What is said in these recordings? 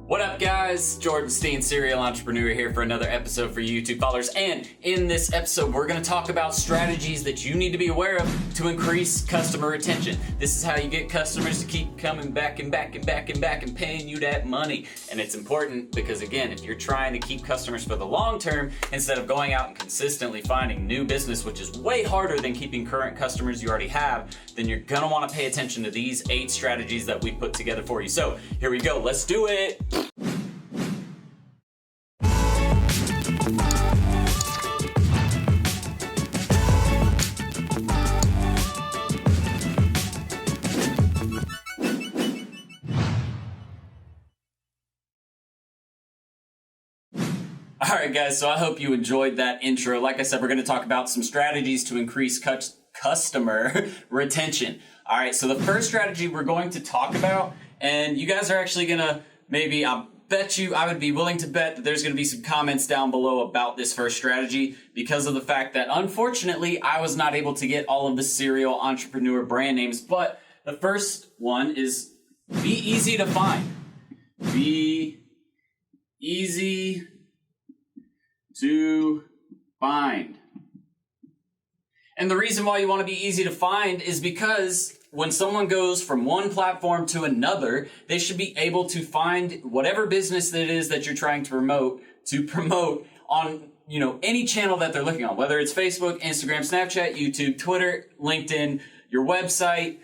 What up, guys? Jordan Steen, serial entrepreneur, here for another episode for YouTube followers. And in this episode, we're going to talk about strategies that you need to be aware of to increase customer retention. This is how you get customers to keep coming back and back and back and back and paying you that money. And it's important because, again, if you're trying to keep customers for the long term, instead of going out and consistently finding new business, which is way harder than keeping current customers you already have, then you're going to want to pay attention to these 8 strategies that we put together for you. So here we go. Let's do it. All right, guys, so I hope you enjoyed that intro. Like I said, we're going to talk about some strategies to increase customer retention. All right, so the first strategy we're going to talk about, and you guys are actually going to maybe, I would be willing to bet that there's going to be some comments down below about this first strategy because of the fact that, unfortunately, I was not able to get all of the serial entrepreneur brand names. But the first one is be easy to find. Be easy to find. And the reason why you want to be easy to find is because when someone goes from one platform to another, they should be able to find whatever business that it is that you're trying to promote on, any channel that they're looking on, whether it's Facebook, Instagram, Snapchat, YouTube, Twitter, LinkedIn, your website,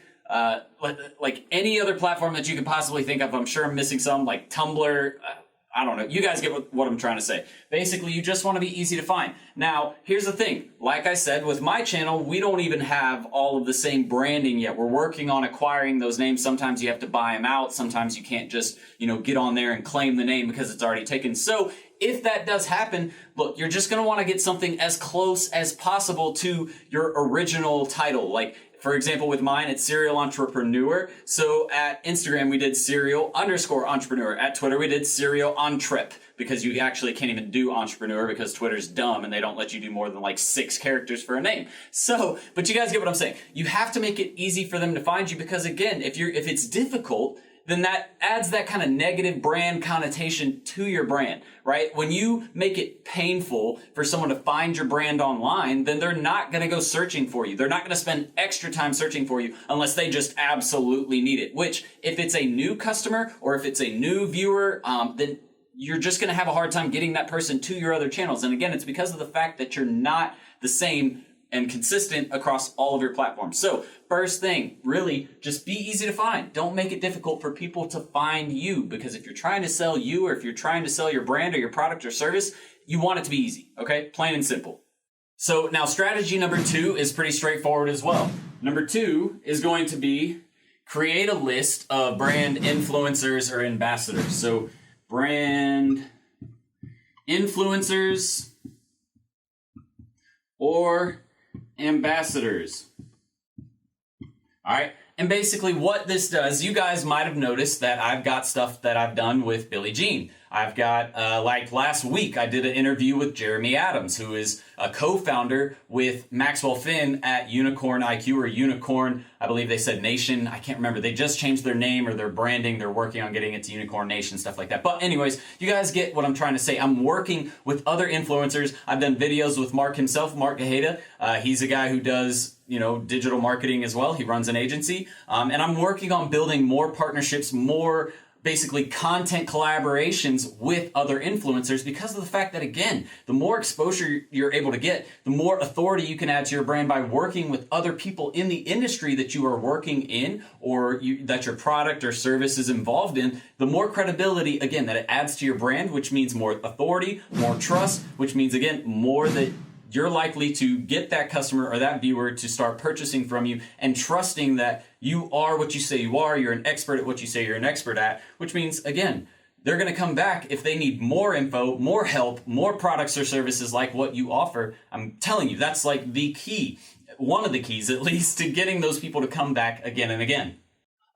like any other platform that you could possibly think of. I'm sure I'm missing some, like Tumblr. I don't know. You guys get what I'm trying to say. Basically, you just want to be easy to find. Now, here's the thing. Like I said, with my channel, we don't even have all of the same branding yet. We're working on acquiring those names. Sometimes you have to buy them out. Sometimes you can't just, get on there and claim the name because it's already taken. So if that does happen, look, you're just going to want to get something as close as possible to your original title. Like, for example, with mine, it's serial entrepreneur. So at Instagram, we did serial_entrepreneur. At Twitter, we did serial entrep, because you actually can't even do entrepreneur because Twitter's dumb and they don't let you do more than like 6 characters for a name. So, but you guys get what I'm saying. You have to make it easy for them to find you because, again, if it's difficult, then that adds that kind of negative brand connotation to your brand, right? When you make it painful for someone to find your brand online, then they're not going to go searching for you. They're not going to spend extra time searching for you unless they just absolutely need it, which if it's a new customer or if it's a new viewer, then you're just going to have a hard time getting that person to your other channels. And again, it's because of the fact that you're not the same and consistent across all of your platforms. So first thing, really just be easy to find. Don't make it difficult for people to find you, because if you're trying to sell you, or if you're trying to sell your brand or your product or service, you want it to be easy, okay? Plain and simple. So now strategy number 2 is pretty straightforward as well. Number 2 is going to be create a list of brand influencers or ambassadors. So brand influencers or ambassadors. All right. And basically what this does, you guys might have noticed that I've got stuff that I've done with Billie Jean. I've got, like last week, I did an interview with Jeremy Adams, who is a co-founder with Maxwell Finn at Unicorn IQ, or Unicorn, I believe they said Nation. I can't remember. They just changed their name or their branding. They're working on getting it to Unicorn Nation, stuff like that. But anyways, you guys get what I'm trying to say. I'm working with other influencers. I've done videos with Mark himself, Mark Gaheda. He's a guy who does, digital marketing as well. He runs an agency. And I'm working on building more partnerships, more basically content collaborations with other influencers, because of the fact that, again, the more exposure you're able to get, the more authority you can add to your brand by working with other people in the industry that you are working in, or that your product or service is involved in, the more credibility, again, that it adds to your brand, which means more authority, more trust, which means, again, more that you're likely to get that customer or that viewer to start purchasing from you and trusting that you are what you say you are, you're an expert at what you say you're an expert at, which means, again, they're going to come back if they need more info, more help, more products or services like what you offer. I'm telling you, that's like the key, one of the keys at least, to getting those people to come back again and again.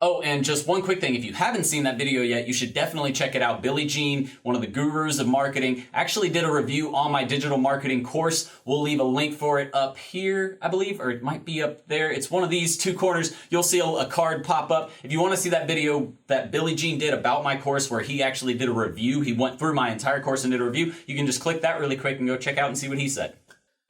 Oh, and just one quick thing. If you haven't seen that video yet, you should definitely check it out. Billie Jean, one of the gurus of marketing, actually did a review on my digital marketing course. We'll leave a link for it up here, I believe, or it might be up there. It's one of these two corners. You'll see a card pop up. If you want to see that video that Billie Jean did about my course where he actually did a review, he went through my entire course and did a review, you can just click that really quick and go check out and see what he said.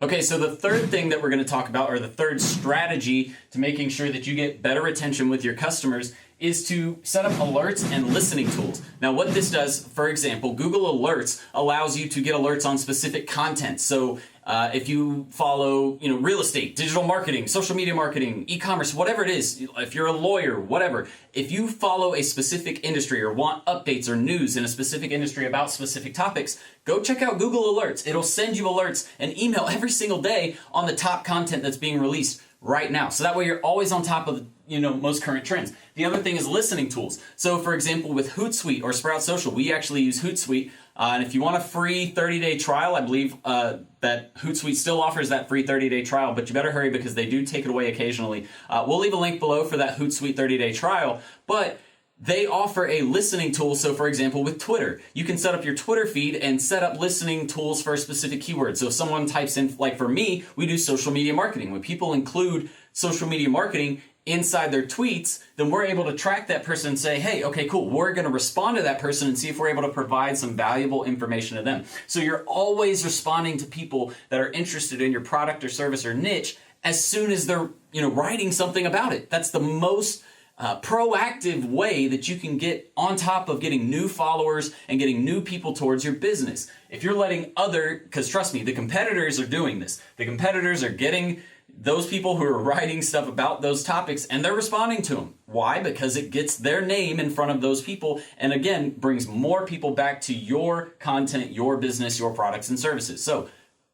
Okay, so the third thing that we're going to talk about, or the third strategy to making sure that you get better retention with your customers, is to set up alerts and listening tools. Now, what this does, for example, Google Alerts allows you to get alerts on specific content. So if you follow, real estate, digital marketing, social media marketing, e-commerce, whatever it is, if you're a lawyer, whatever, if you follow a specific industry or want updates or news in a specific industry about specific topics, go check out Google Alerts. It'll send you alerts and email every single day on the top content that's being released right now. So that way you're always on top of most current trends. The other thing is listening tools. So for example, with Hootsuite or Sprout Social, we actually use Hootsuite. And if you want a free 30-day trial, I believe that Hootsuite still offers that free 30-day trial, but you better hurry because they do take it away occasionally. We'll leave a link below for that Hootsuite 30-day trial, but they offer a listening tool. So for example, with Twitter, you can set up your Twitter feed and set up listening tools for a specific keyword. So if someone types in, like for me, we do social media marketing. When people include social media marketing inside their tweets, then we're able to track that person and say, hey, okay, cool, we're going to respond to that person and see if we're able to provide some valuable information to them. So you're always responding to people that are interested in your product or service or niche as soon as they're writing something about it. That's the most proactive way that you can get on top of getting new followers and getting new people towards your business. If you're letting because trust me, the competitors are doing this. The competitors are getting those people who are writing stuff about those topics and they're responding to them. Why? Because it gets their name in front of those people and again, brings more people back to your content, your business, your products and services. So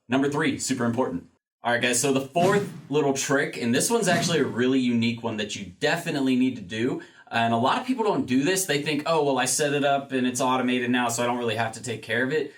number 3, super important. All right, guys, so the fourth little trick, and this one's actually a really unique one that you definitely need to do. And a lot of people don't do this. They think, oh, well, I set it up and it's automated now, so I don't really have to take care of it.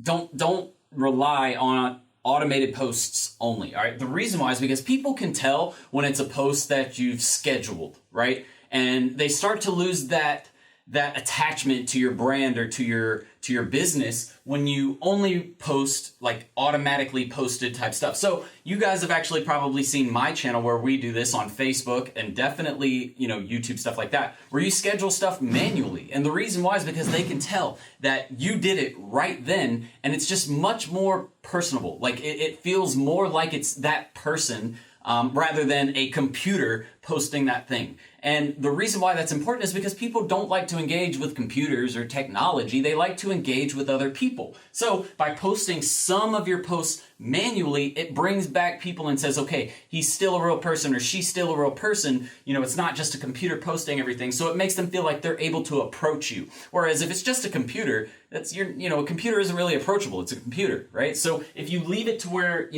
Don't rely on automated posts only, all right? The reason why is because people can tell when it's a post that you've scheduled, right? And they start to lose that attachment to your brand or to your business when you only post like automatically posted type stuff. So you guys have actually probably seen my channel where we do this on Facebook and definitely, YouTube, stuff like that, where you schedule stuff manually. And the reason why is because they can tell that you did it right then and it's just much more personable. Like it feels more like it's that person rather than a computer posting that thing. And the reason why that's important is because people don't like to engage with computers or technology. They like to engage with other people. So by posting some of your posts manually, it brings back people and says, okay, he's still a real person or she's still a real person. It's not just a computer posting everything. So it makes them feel like they're able to approach you. Whereas if it's just a computer, a computer isn't really approachable. It's a computer, right? So if you leave it to where,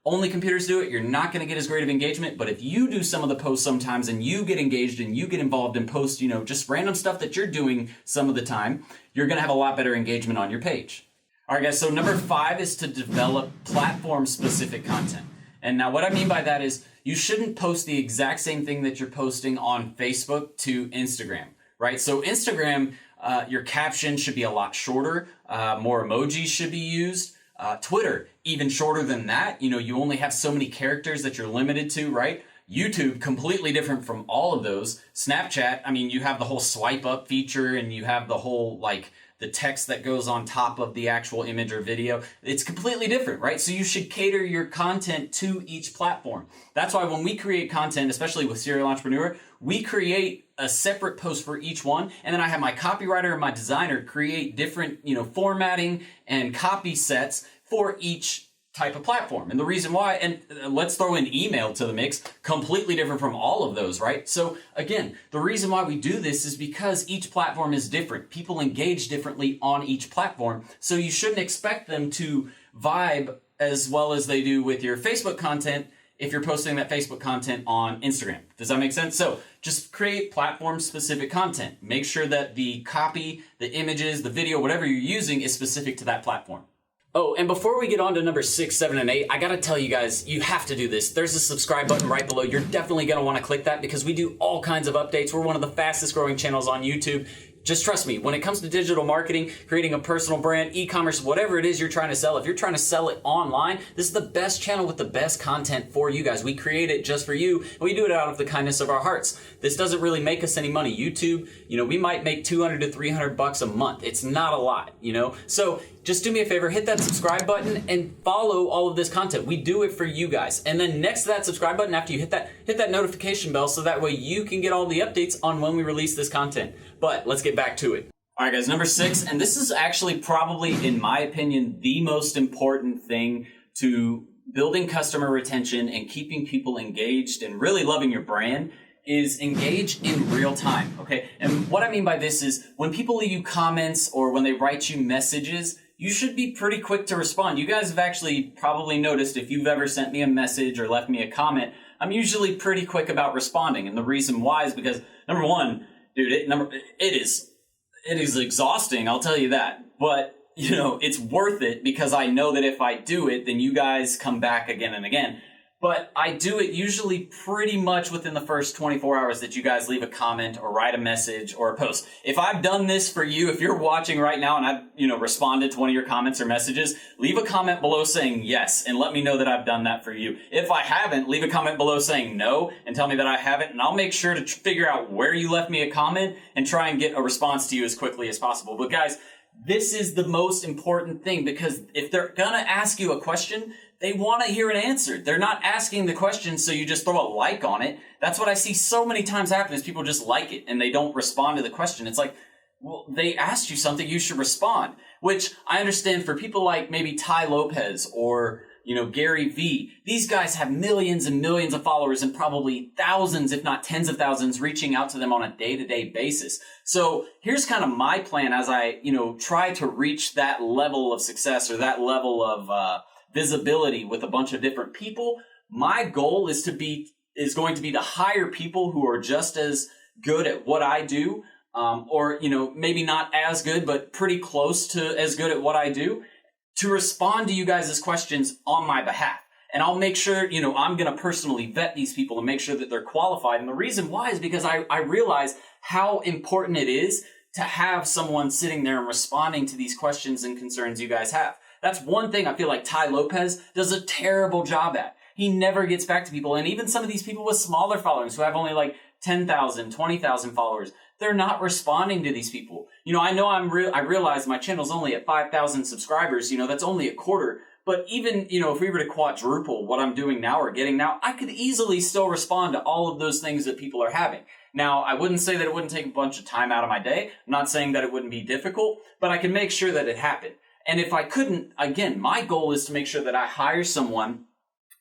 only computers do it, you're not going to get as great of engagement. But if you do some of the posts sometimes and you get engaged and you get involved and post, just random stuff that you're doing some of the time, you're going to have a lot better engagement on your page. All right, guys, so number 5 is to develop platform-specific content. And now what I mean by that is you shouldn't post the exact same thing that you're posting on Facebook to Instagram, right? So Instagram, your caption should be a lot shorter, more emojis should be used. Twitter, even shorter than that. You only have so many characters that you're limited to, right? YouTube, completely different from all of those. Snapchat, you have the whole swipe up feature and you have the whole, the text that goes on top of the actual image or video. It's completely different, right? So you should cater your content to each platform. That's why when we create content, especially with Serial Entrepreneur, we create a separate post for each one. And then I have my copywriter and my designer create different, formatting and copy sets for each type of platform. And the reason why, and let's throw in email to the mix, completely different from all of those, right? So again, the reason why we do this is because each platform is different. People engage differently on each platform. So you shouldn't expect them to vibe as well as they do with your Facebook content if you're posting that Facebook content on Instagram. Does that make sense? So just create platform-specific content. Make sure that the copy, the images, the video, whatever you're using is specific to that platform. Oh, and before we get on to number 6, 7, and 8, I gotta tell you guys, you have to do this. There's a subscribe button right below. You're definitely gonna wanna click that because we do all kinds of updates. We're one of the fastest growing channels on YouTube. Just trust me, when it comes to digital marketing, creating a personal brand, e-commerce, whatever it is you're trying to sell, if you're trying to sell it online, this is the best channel with the best content for you guys. We create it just for you, and we do it out of the kindness of our hearts. This doesn't really make us any money. YouTube, we might make $200 to $300 a month. It's not a lot, So just do me a favor, hit that subscribe button and follow all of this content. We do it for you guys. And then next to that subscribe button, after you hit that notification bell so that way you can get all the updates on when we release this content. But let's get back to it. All right, guys, number 6, and this is actually probably, in my opinion, the most important thing to building customer retention and keeping people engaged and really loving your brand is engage in real time, okay? And what I mean by this is when people leave you comments or when they write you messages, you should be pretty quick to respond. You guys have actually probably noticed if you've ever sent me a message or left me a comment, I'm usually pretty quick about responding. And the reason why is because, number one, dude, it is exhausting, I'll tell you that. But, it's worth it because I know that if I do it, then you guys come back again and again. But I do it usually pretty much within the first 24 hours that you guys leave a comment or write a message or a post. If I've done this for you, if you're watching right now and I've, responded to one of your comments or messages, leave a comment below saying yes and let me know that I've done that for you. If I haven't, leave a comment below saying no and tell me that I haven't, and I'll make sure to figure out where you left me a comment and try and get a response to you as quickly as possible. But guys, this is the most important thing because if they're gonna ask you a question, they want to hear an answer. They're not asking the question so you just throw a like on it. That's what I see so many times happen is people just like it and they don't respond to the question. It's like, well, they asked you something, you should respond. Which I understand for people like maybe Ty Lopez or, Gary Vee. These guys have millions and millions of followers and probably thousands, if not tens of thousands, reaching out to them on a day-to-day basis. So here's kind of my plan as I, try to reach that level of success or that level of, visibility with a bunch of different people. My goal is going to be to hire people who are just as good at what I do, or maybe not as good, but pretty close to as good at what I do, to respond to you guys' questions on my behalf. And I'll make sure, I'm going to personally vet these people and make sure that they're qualified. And the reason why is because I realize how important it is to have someone sitting there and responding to these questions and concerns you guys have. That's one thing I feel like Ty Lopez does a terrible job at. He never gets back to people. And even some of these people with smaller followings who have only like 10,000, 20,000 followers, they're not responding to these people. I know I realize my channel's only at 5,000 subscribers. That's only a quarter. But even, if we were to quadruple what I'm doing now or getting now, I could easily still respond to all of those things that people are having. Now, I wouldn't say that it wouldn't take a bunch of time out of my day. I'm not saying that it wouldn't be difficult, but I can make sure that it happened. And if I couldn't, again, my goal is to make sure that I hire someone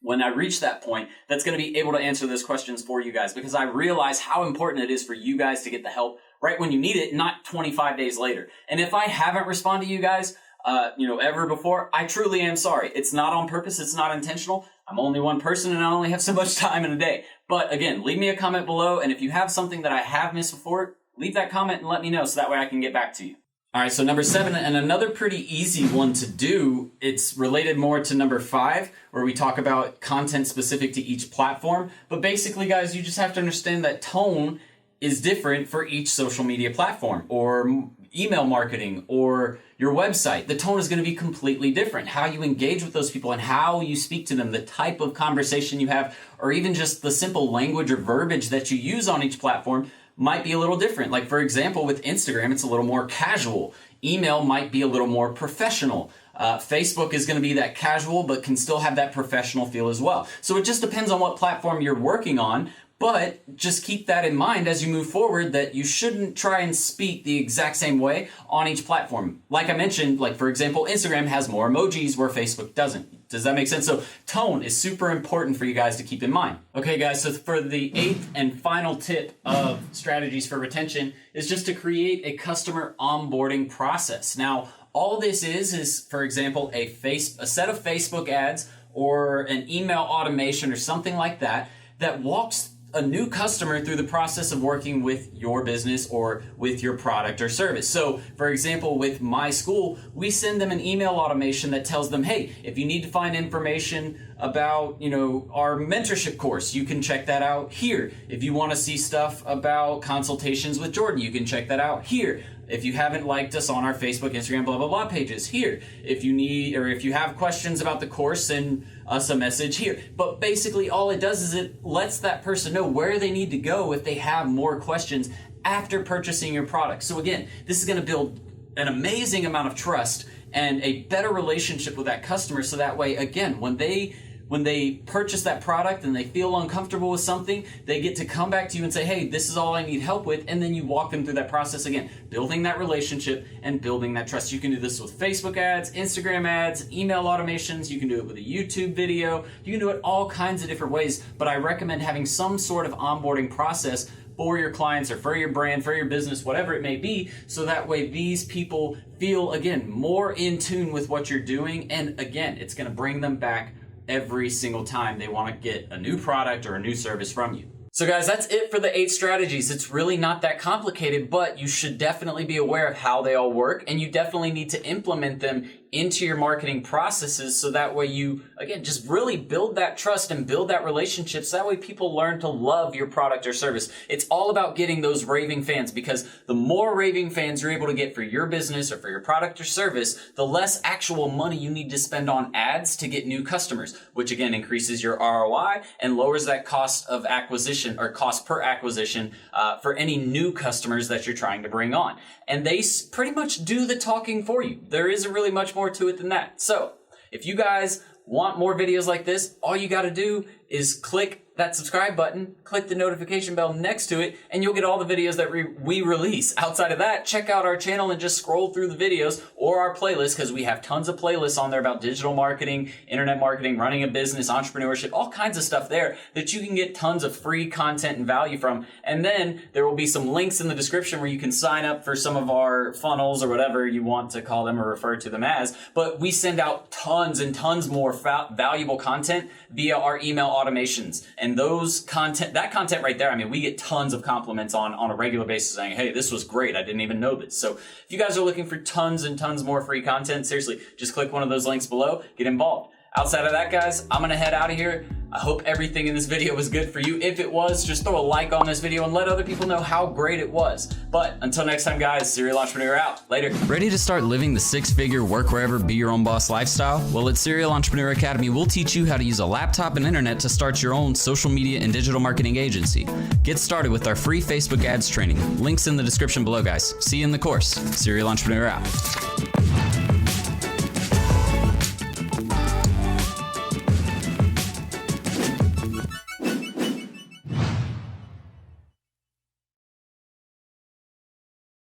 when I reach that point that's going to be able to answer those questions for you guys, because I realize how important it is for you guys to get the help right when you need it, not 25 days later. And if I haven't responded to you guys, ever before, I truly am sorry. It's not on purpose. It's not intentional. I'm only one person and I only have so much time in a day. But again, leave me a comment below. And if you have something that I have missed before, leave that comment and let me know so that way I can get back to you. All right, so number 7, and another pretty easy one to do, it's related more to number 5, where we talk about content specific to each platform. But basically, guys, you just have to understand that tone is different for each social media platform or email marketing or your website. The tone is going to be completely different. How you engage with those people and how you speak to them, the type of conversation you have, or even just the simple language or verbiage that you use on each platform might be a little different. Like, for example, with Instagram, it's a little more casual. Email might be a little more professional. Facebook is going to be that casual, but can still have that professional feel as well. So it just depends on what platform you're working on. But just keep that in mind as you move forward, that you shouldn't try and speak the exact same way on each platform. Like I mentioned, like for example, Instagram has more emojis where Facebook doesn't. Does that make sense? So tone is super important for you guys to keep in mind. Okay, guys, so for the 8th and final tip of strategies for retention is just to create a customer onboarding process. Now, all this is, for example, a set of Facebook ads or an email automation or something like that walks a new customer through the process of working with your business or with your product or service. So for example, with my school, we send them an email automation that tells them, hey, if you need to find information about, our mentorship course, you can check that out here. If you want to see stuff about consultations with Jordan, you can check that out here. If you haven't liked us on our Facebook, Instagram, blah, blah, blah pages, here. If you need, or if you have questions about the course, send us a message here. But basically all it does is it lets that person know where they need to go if they have more questions after purchasing your product. So again, this is going to build an amazing amount of trust and a better relationship with that customer. So that way, again, when they purchase that product and they feel uncomfortable with something, they get to come back to you and say, hey, this is all I need help with. And then you walk them through that process again, building that relationship and building that trust. You can do this with Facebook ads, Instagram ads, email automations. You can do it with a YouTube video. You can do it all kinds of different ways. But I recommend having some sort of onboarding process for your clients or for your brand, for your business, whatever it may be, so that way these people feel, again, more in tune with what you're doing. And again, it's going to bring them back every single time they want to get a new product or a new service from you. So guys, that's it for the 8 strategies. It's really not that complicated, but you should definitely be aware of how they all work, and you definitely need to implement them into your marketing processes so that way you, again, just really build that trust and build that relationship so that way people learn to love your product or service. It's all about getting those raving fans, because the more raving fans you're able to get for your business or for your product or service, the less actual money you need to spend on ads to get new customers, which again increases your ROI and lowers that cost of acquisition or cost per acquisition for any new customers that you're trying to bring on. And they pretty much do the talking for you. There isn't really much more to it than that. So if you guys want more videos like this, all you got to do is click that subscribe button, click the notification bell next to it, and you'll get all the videos that we release. Outside of that, check out our channel and just scroll through the videos or our playlist, because we have tons of playlists on there about digital marketing, internet marketing, running a business, entrepreneurship, all kinds of stuff there that you can get tons of free content and value from. And then there will be some links in the description where you can sign up for some of our funnels or whatever you want to call them or refer to them as. But we send out tons and tons more valuable content via our email automations. And that content right there, I mean, we get tons of compliments on a regular basis saying, hey, this was great. I didn't even know this. So if you guys are looking for tons and tons more free content, seriously, just click one of those links below, get involved. Outside of that, guys, I'm going to head out of here. I hope everything in this video was good for you. If it was, just throw a like on this video and let other people know how great it was. But until next time, guys, Serial Entrepreneur out. Later. Ready to start living the 6-figure work wherever, be your own boss lifestyle? Well, at Serial Entrepreneur Academy, we'll teach you how to use a laptop and internet to start your own social media and digital marketing agency. Get started with our free Facebook ads training. Links in the description below, guys. See you in the course. Serial Entrepreneur out.